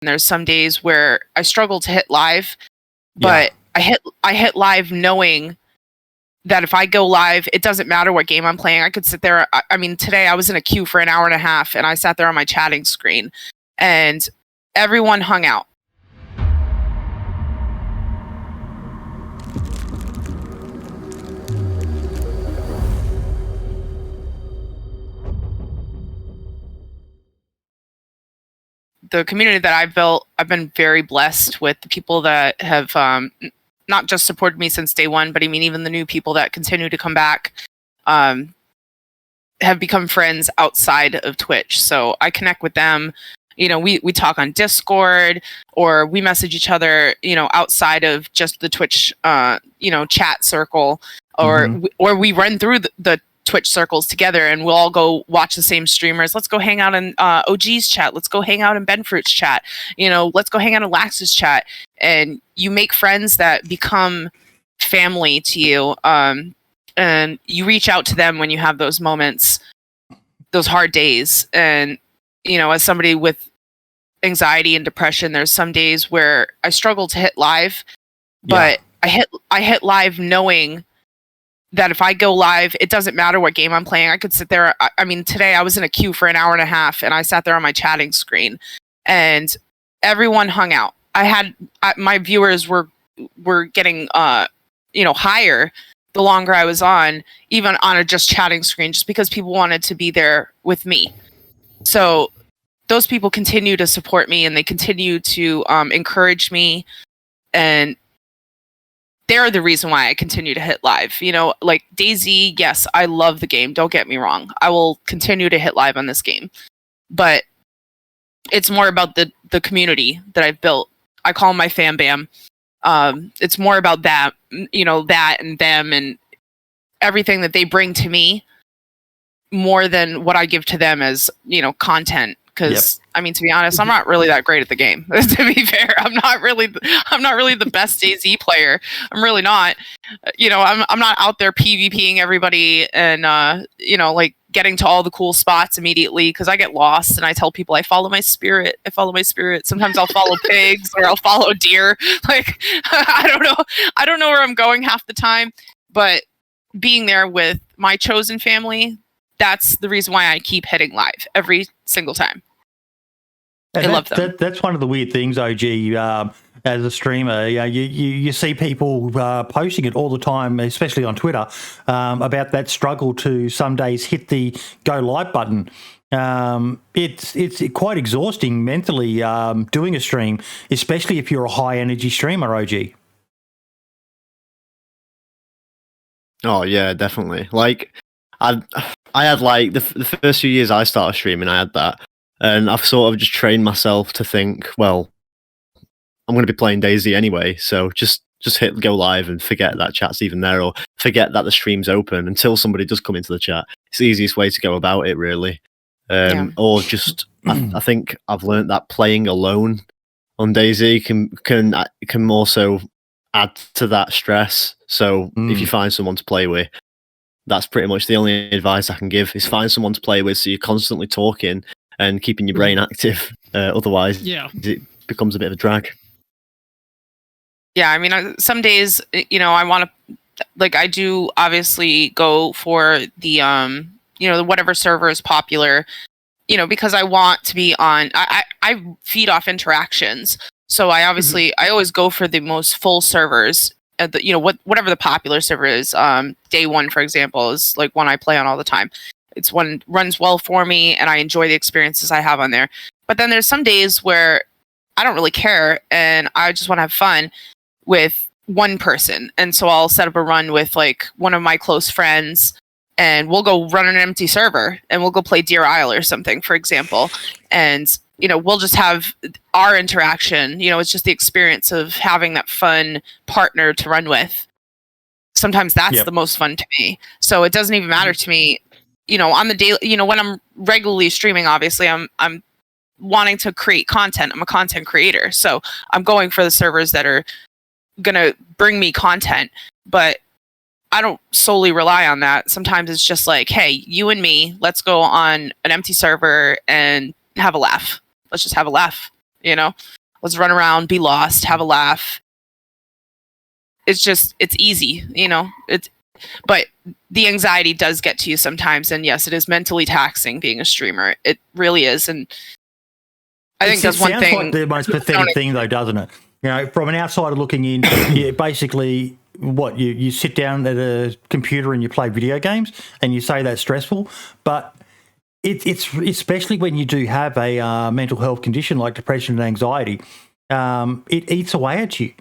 there's some days where I struggle to hit live, but I hit live knowing that if I go live, it doesn't matter what game I'm playing. I could sit there. I mean, today I was in a queue for an hour and a half, and I sat there on my chatting screen, and everyone hung out. The community that I've built, I've been very blessed with the people that have not just supported me since day one, but I mean, even the new people that continue to come back have become friends outside of Twitch. So I connect with them. You know, we talk on Discord, or we message each other, you know, outside of just the Twitch, you know, chat circle, or we run through the Twitch circles together, and we'll all go watch the same streamers. Let's go hang out in OG's chat. Let's go hang out in Benfruit's chat. You know, let's go hang out in Lax's chat. And you make friends that become family to you. And you reach out to them when you have those moments, those hard days. And, you know, as somebody with anxiety and depression, there's some days where I struggle to hit live, but I hit live knowing that if I go live, it doesn't matter what game I'm playing. I could sit there. I mean, today I was in a queue for an hour and a half, and I sat there on my chatting screen, and everyone hung out. My viewers were getting, you know, higher the longer I was on, even on a just chatting screen, just because people wanted to be there with me. So those people continue to support me, and they continue to encourage me, and they're the reason why I continue to hit live. You know, like DayZ, yes, I love the game. Don't get me wrong. I will continue to hit live on this game. But it's more about the community that I've built. I call them my fam bam. It's more about that, you know, that and them and everything that they bring to me more than what I give to them as, you know, content. Because I mean, to be honest, I'm not really that great at the game. To be fair, I'm not really the best DayZ player. I'm really not. You know, I'm not out there PvPing everybody and you know, like getting to all the cool spots immediately, because I get lost and I tell people I follow my spirit. I follow my spirit. Sometimes I'll follow pigs or I'll follow deer. Like I don't know where I'm going half the time. But being there with my chosen family, that's the reason why I keep hitting live every single time. And I love them. That's one of the weird things, OG. As a streamer, you see people posting it all the time, especially on Twitter, about that struggle to some days hit the go live button. It's quite exhausting mentally doing a stream, especially if you're a high energy streamer, OG. Oh yeah, definitely. Like I had like the first few years I started streaming, I had that. And I've sort of just trained myself to think, well, I'm going to be playing DayZ anyway, so just hit go live and forget that chat's even there, or forget that the stream's open until somebody does come into the chat. It's the easiest way to go about it, really. Or just, I think I've learned that playing alone on DayZ can also add to that stress. So if you find someone to play with, that's pretty much the only advice I can give, is find someone to play with so you're constantly talking and keeping your brain active. Otherwise, it becomes a bit of a drag. Yeah, I mean, some days, you know, I want to, like, I do obviously go for the, you know, whatever server is popular, you know, because I want to be on, I feed off interactions. So I obviously, I always go for the most full servers, you know, whatever the popular server is. Day one, for example, is like one I play on all the time. It's one runs well for me, and I enjoy the experiences I have on there. But then there's some days where I don't really care, and I just want to have fun with one person. And so I'll set up a run with like one of my close friends, and we'll go run an empty server, and we'll go play Deer Isle or something, for example. And, you know, we'll just have our interaction. You know, it's just the experience of having that fun partner to run with. Sometimes that's the most fun to me. So it doesn't even matter to me. You know, on the daily, you know, when I'm regularly streaming, obviously I'm wanting to create content. I'm a content creator. So I'm going for the servers that are going to bring me content, but I don't solely rely on that. Sometimes it's just like, hey, you and me, let's go on an empty server and have a laugh. Let's just have a laugh. You know, let's run around, be lost, have a laugh. It's easy, you know. But the anxiety does get to you sometimes, and yes, it is mentally taxing being a streamer. It really is, and I think that's one thing. Like the most pathetic thing, though, doesn't it? You know, from an outsider looking in, basically, you sit down at a computer and you play video games, and you say that's stressful, but it's especially when you do have a mental health condition like depression and anxiety, it eats away at you.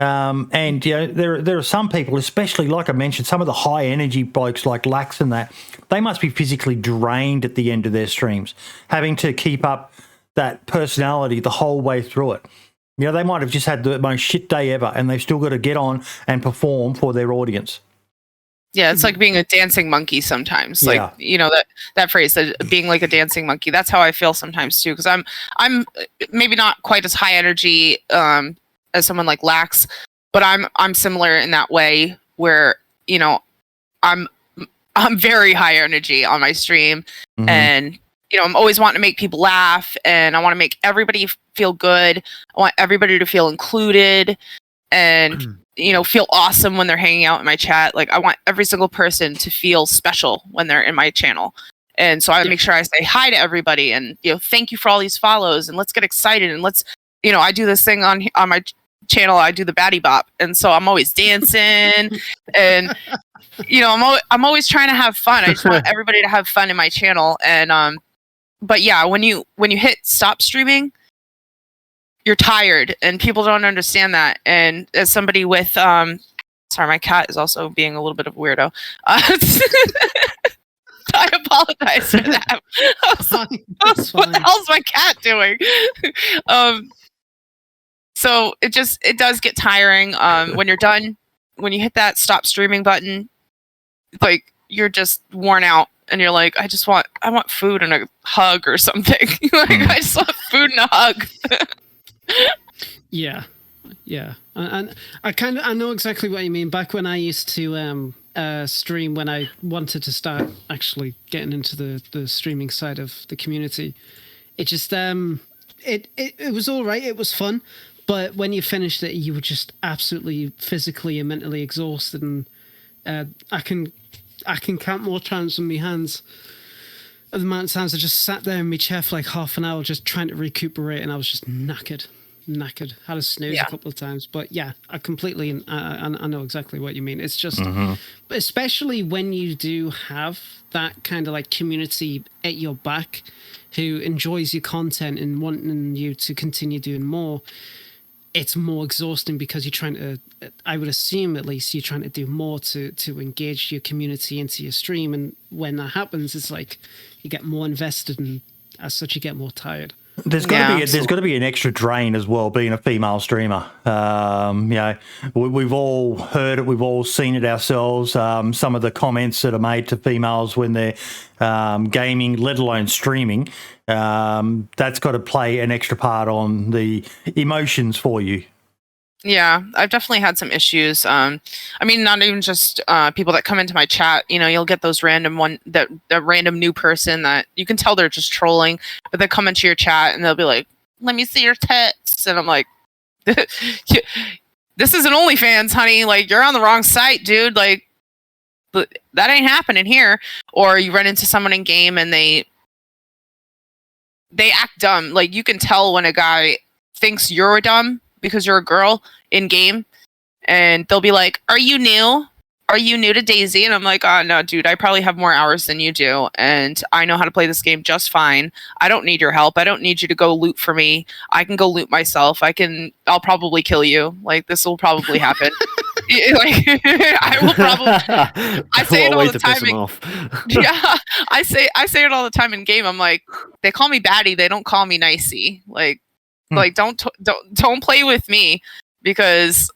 And you know, there are some people, especially like I mentioned, some of the high energy blokes like Lax and that, they must be physically drained at the end of their streams, having to keep up that personality the whole way through it. You know, they might have just had the most shit day ever, and they've still got to get on and perform for their audience. Yeah, it's like being a dancing monkey sometimes. Like, you know, that phrase, that being like a dancing monkey. That's how I feel sometimes too, because I'm maybe not quite as high energy as someone like Lax, but I'm similar in that way where, you know, I'm very high energy on my stream, and you know, I'm always wanting to make people laugh, and I want to make everybody feel good. I want everybody to feel included, and you know, feel awesome when they're hanging out in my chat. Like, I want every single person to feel special when they're in my channel. And so I make sure I say hi to everybody, and, you know, thank you for all these follows, and let's get excited, and let's, you know, I do this thing on my channel, I do the baddie bop, and so I'm always dancing, and you know, I'm always trying to have fun. I just want everybody to have fun in my channel. And but yeah, when you hit stop streaming, you're tired, and people don't understand that. And as somebody with sorry, my cat is also being a little bit of a weirdo. I apologize for that. What the hell's my cat doing? So it does get tiring. When you're done, when you hit that stop streaming button, like, you're just worn out, and you're like, I want food and a hug or something. Like, I just want food and a hug. Yeah. And I know exactly what you mean. Back when I used to stream, when I wanted to start actually getting into the streaming side of the community, it just it was all right. It was fun. But when you finished it, you were just absolutely physically and mentally exhausted. And I can count more times on my hands of the amount of times I just sat there in my chair for like half an hour just trying to recuperate, and I was just knackered. Had a snooze a couple of times. But yeah, I completely, I know exactly what you mean. It's just, especially when you do have that kind of like community at your back who enjoys your content and wanting you to continue doing more, it's more exhausting because you're trying to, I would assume at least, you're trying to do more to engage your community into your stream. And when that happens, it's like you get more invested, and as such, you get more tired. There's got to be an extra drain as well, being a female streamer. You know, we've all heard it, we've all seen it ourselves. Some of the comments that are made to females when they're gaming, let alone streaming, that's got to play an extra part on the emotions for you. Yeah, I've definitely had some issues. I mean, not even just people that come into my chat. You know, you'll get those random random new person that you can tell they're just trolling, but they come into your chat and they'll be like, "Let me see your tits," and I'm like, "This isn't OnlyFans, honey. Like, you're on the wrong site, dude. Like, that ain't happening here." Or you run into someone in game and they act dumb. Like, you can tell when a guy thinks you're dumb because you're a girl in game, and they'll be like, "Are you new? Are you new to DayZ?" And I'm like, "Oh no, dude, I probably have more hours than you do, and I know how to play this game just fine. I don't need your help. I don't need you to go loot for me. I can go loot myself. I'll probably kill you. Like, this will probably happen." Like, I will probably. I say it all the time. Yeah, I say it all the time in game. I'm like, they call me baddie. They don't call me nicey. Like, don't play with me, because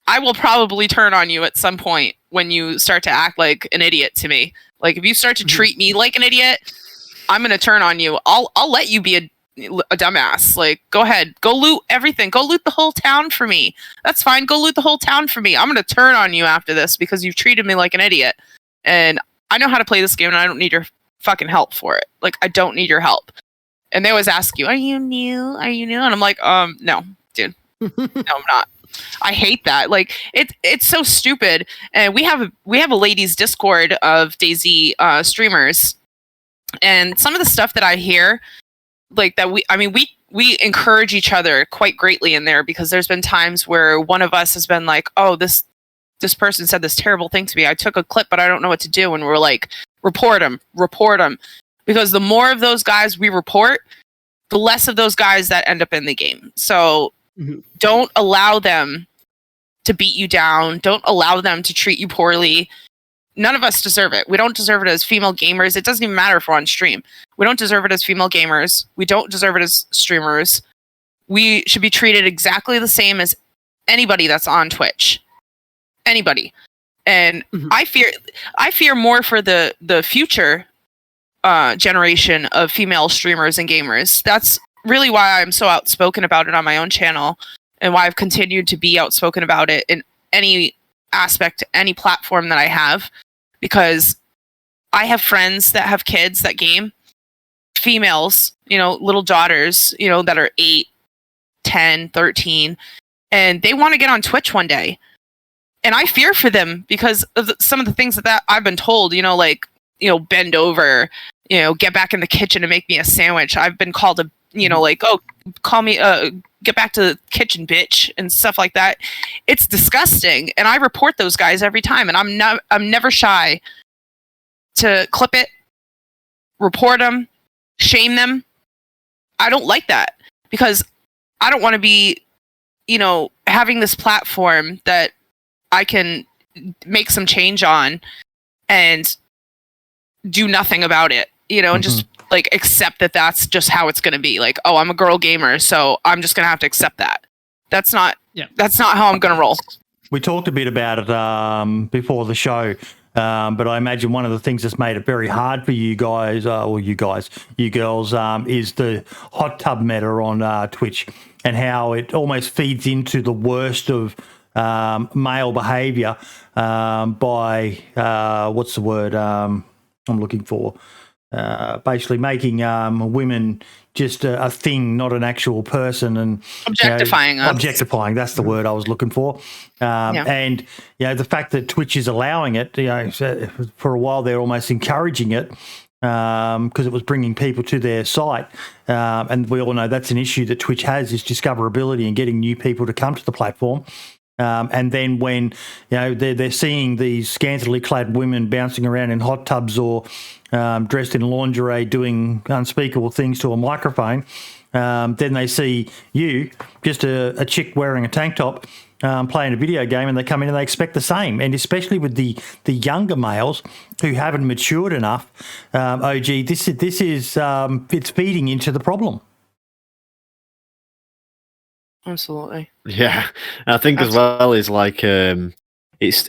I will probably turn on you at some point when you start to act like an idiot to me. Like, if you start to treat me like an idiot, I'm gonna turn on you. I'll let you be a dumbass. Like, go ahead, go loot everything. Go loot the whole town for me. That's fine. Go loot the whole town for me. I'm gonna turn on you after this because you've treated me like an idiot, and I know how to play this game, and I don't need your fucking help for it. Like, I don't need your help. And they always ask you, "Are you new? Are you new?" And I'm like, no, dude, no, I'm not. I hate that. Like it's so stupid. And we have a ladies Discord of DayZ streamers, and some of the stuff that I hear, like that we encourage each other quite greatly in there, because there's been times where one of us has been like, "Oh, this person said this terrible thing to me. I took a clip, but I don't know what to do." And we're like, report them. Because the more of those guys we report, the less of those guys that end up in the game. So don't allow them to beat you down. Don't allow them to treat you poorly. None of us deserve it. We don't deserve it as female gamers. It doesn't even matter if we're on stream. We don't deserve it as female gamers. We don't deserve it as streamers. We should be treated exactly the same as anybody that's on Twitch. Anybody. And I fear more for the future generation of female streamers and gamers. That's really why I'm so outspoken about it on my own channel, and why I've continued to be outspoken about it in any aspect, any platform that I have, because I have friends that have kids that game, females, little daughters, that are 8, 10, 13, and they want to get on Twitch one day. And I fear for them because of some of the things that I've been told, bend over, get back in the kitchen and make me a sandwich. I've been called oh, call me, get back to the kitchen, bitch, and stuff like that. It's disgusting. And I report those guys every time. And I'm never shy to clip it, report them, shame them. I don't like that, because I don't want to be, having this platform that I can make some change on and do nothing about it, and just like accept that that's just how it's going to be. Like, oh, I'm a girl gamer, so I'm just going to have to accept that. That's not how I'm going to roll. We talked a bit about it before the show, but I imagine one of the things that's made it very hard for you guys, you girls, is the hot tub meta on Twitch, and how it almost feeds into the worst of male behaviour by what's the word I'm looking for? Basically making women just a thing, not an actual person, and objectifying us. Objectifying, that's the word I was looking for. And the fact that Twitch is allowing it, for a while they're almost encouraging it, because it was bringing people to their site, and we all know that's an issue that Twitch has, is discoverability and getting new people to come to the platform. And then when they're seeing these scantily clad women bouncing around in hot tubs or dressed in lingerie doing unspeakable things to a microphone, then they see you, just a chick wearing a tank top, playing a video game, and they come in and they expect the same. And especially with the younger males who haven't matured enough, OG, this is it's feeding into the problem. Absolutely. Yeah, I think as well is like it's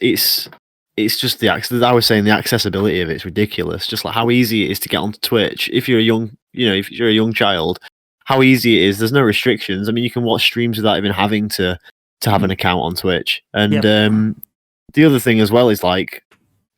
just I was saying the accessibility of it's ridiculous. Just like how easy it is to get onto Twitch if you're a young child. How easy it is. There's no restrictions. I mean, you can watch streams without even having to have an account on Twitch. And the other thing as well is like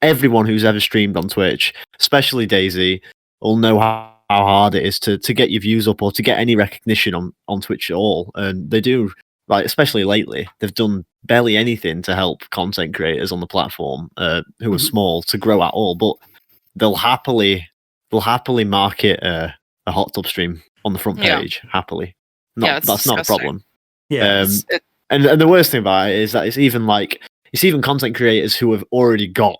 everyone who's ever streamed on Twitch, especially DayZ, will know how hard it is to get your views up or to get any recognition on Twitch at all. And they do, like, especially lately, they've done barely anything to help content creators on the platform who are small to grow at all. But they'll happily market a hot tub stream on the front page, happily. That's disgusting. Not a problem. Yeah. And the worst thing about it is that it's even content creators who have already got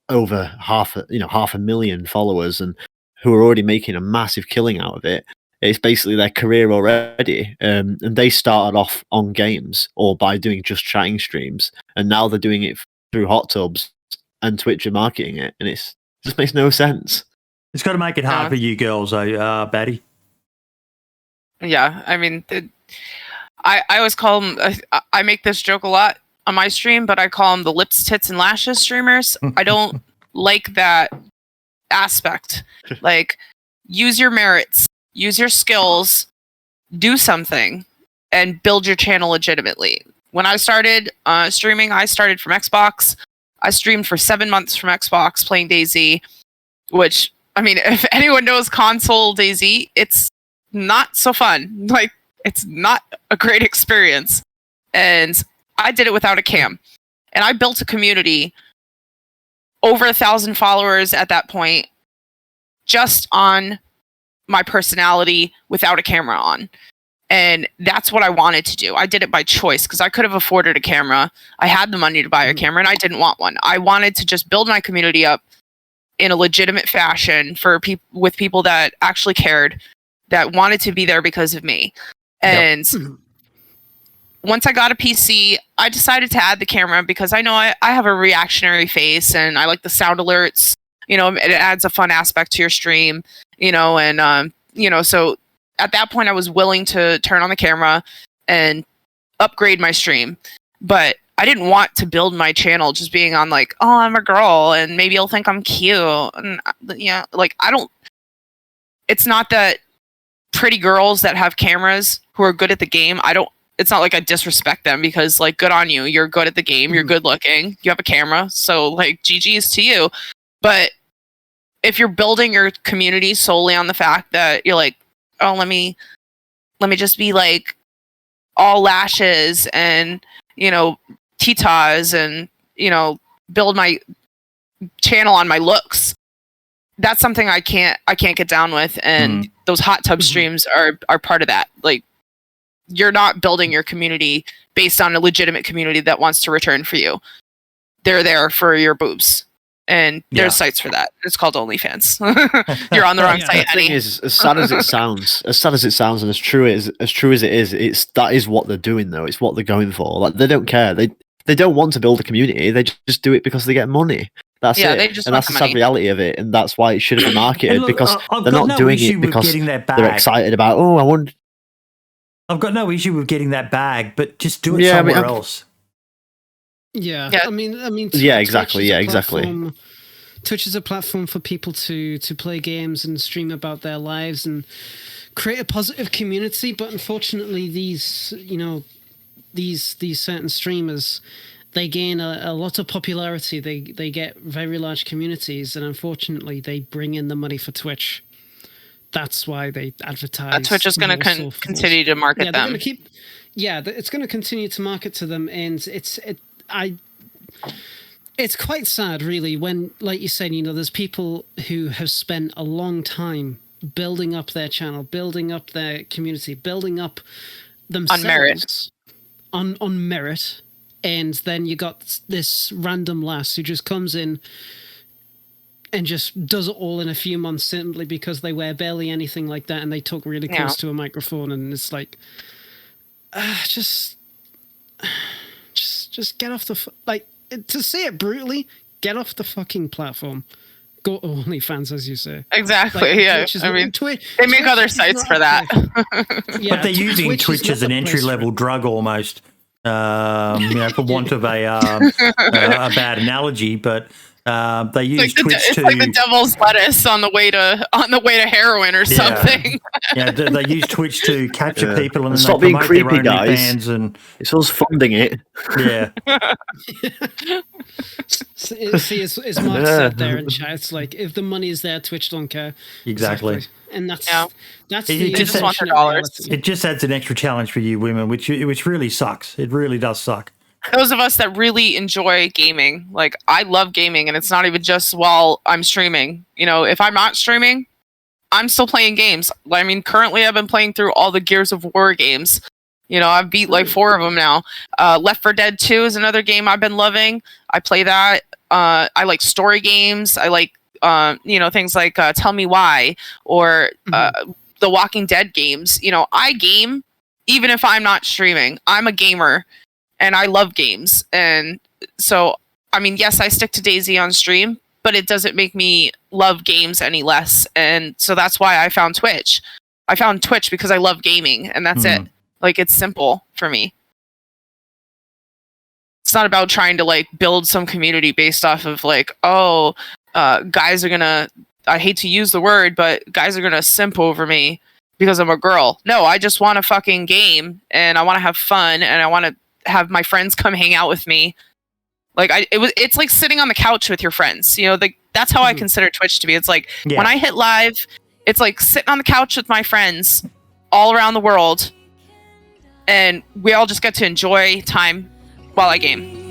over half a million followers and who are already making a massive killing out of it. It's basically their career already. And they started off on games or by doing just chatting streams. And now they're doing it through hot tubs, and Twitch are marketing it. And it just makes no sense. It's got to make it hard for you girls, Batty. Yeah, I mean, I always call them, I make this joke a lot on my stream, but I call them the lips, tits, and lashes streamers. I don't like that aspect. Like, use your merits, use your skills, do something, and build your channel legitimately. When I started streaming, I started from Xbox. I streamed for 7 months from Xbox playing DayZ, which, I mean, if anyone knows console DayZ, it's not so fun. Like, it's not a great experience. And I did it without a cam. And I built a community, over 1,000 followers at that point, just on my personality without a camera on. And that's what I wanted to do. I did it by choice because I could have afforded a camera. I had the money to buy a camera and I didn't want one. I wanted to just build my community up in a legitimate fashion for with people that actually cared, that wanted to be there because of me. And once I got a PC, I decided to add the camera because I know I have a reactionary face and I like the sound alerts. You know, it adds a fun aspect to your stream, you know, and, you know, so at that point I was willing to turn on the camera and upgrade my stream. But I didn't want to build my channel just being on like, oh, I'm a girl and maybe you'll think I'm cute. And yeah, like it's not that pretty girls that have cameras who are good at the game, it's not like I disrespect them because like, good on you. You're good at the game. You're good looking. You have a camera. So like GG's to you. But if you're building your community solely on the fact that you're like, oh, let me just be like all lashes and, you know, titas and, you know, build my channel on my looks, that's something I can't get down with. And those hot tub streams are part of that. Like, you're not building your community based on a legitimate community that wants to return for you. They're there for your boobs. And there's sites for that. It's called OnlyFans. You're on the wrong site, honey. The thing is, as sad as it sounds, and as true as it is, that is what they're doing though. It's what they're going for. Like, they don't care. They don't want to build a community. They just do it because they get money. That's it. They just and that's the sad reality of it. And that's why it shouldn't be marketed because they're not doing it because they're excited about. Oh, I want. I've got no issue with getting that bag, but just do it somewhere else. Yeah, I mean, yeah, exactly. Twitch is a platform for people to play games and stream about their lives and create a positive community. But unfortunately, these certain streamers, they gain a lot of popularity. They get very large communities, and unfortunately, they bring in the money for Twitch. That's why they advertise. Twitch is going to continue to market them. It's going to continue to market to them, and it's quite sad, really, when, like you said, you know, there's people who have spent a long time building up their channel, building up their community, building up themselves on merit, and then you got this random lass who just comes in and just does it all in a few months simply because they wear barely anything like that and they talk really close to a microphone, and it's like, just get off the to say it brutally, get off the fucking platform. Go to OnlyFans, as you say. Exactly. I mean, they make other sites for that. But they're using Twitch as an entry-level drug almost. You know, for want of a bad analogy, but they use Twitch it's like the devil's lettuce on the way to heroin or something. Yeah, they use Twitch to capture people and stop they being promote creepy, their guys. OnlyFans, and it's us funding it. Yeah. See, as Mark said there in chat, it's like, if the money is there, Twitch don't care. Exactly. And that's they just want their dollars. It just adds an extra challenge for you women, which really sucks. It really does suck. Those of us that really enjoy gaming, like, I love gaming, and it's not even just while I'm streaming. You know, if I'm not streaming, I'm still playing games. I mean, currently I've been playing through all the Gears of War games. You know, I've beat like 4 of them now. Left 4 Dead 2 is another game I've been loving. I play that. I like story games. I like, you know, things like Tell Me Why or the Walking Dead games. You know, I game even if I'm not streaming. I'm a gamer. And I love games. And so, I mean, yes, I stick to DayZ on stream, but it doesn't make me love games any less. And so that's why I found Twitch. I found Twitch because I love gaming, and that's it. Like, it's simple for me. It's not about trying to, like, build some community based off of, like, guys are gonna, I hate to use the word, but guys are gonna simp over me because I'm a girl. No, I just want to fucking game, and I want to have fun, and I want to have my friends come hang out with me. Like, it's like sitting on the couch with your friends. You know, that's how I consider Twitch to be. It's like when I hit live, it's like sitting on the couch with my friends, all around the world, and we all just get to enjoy time while I game.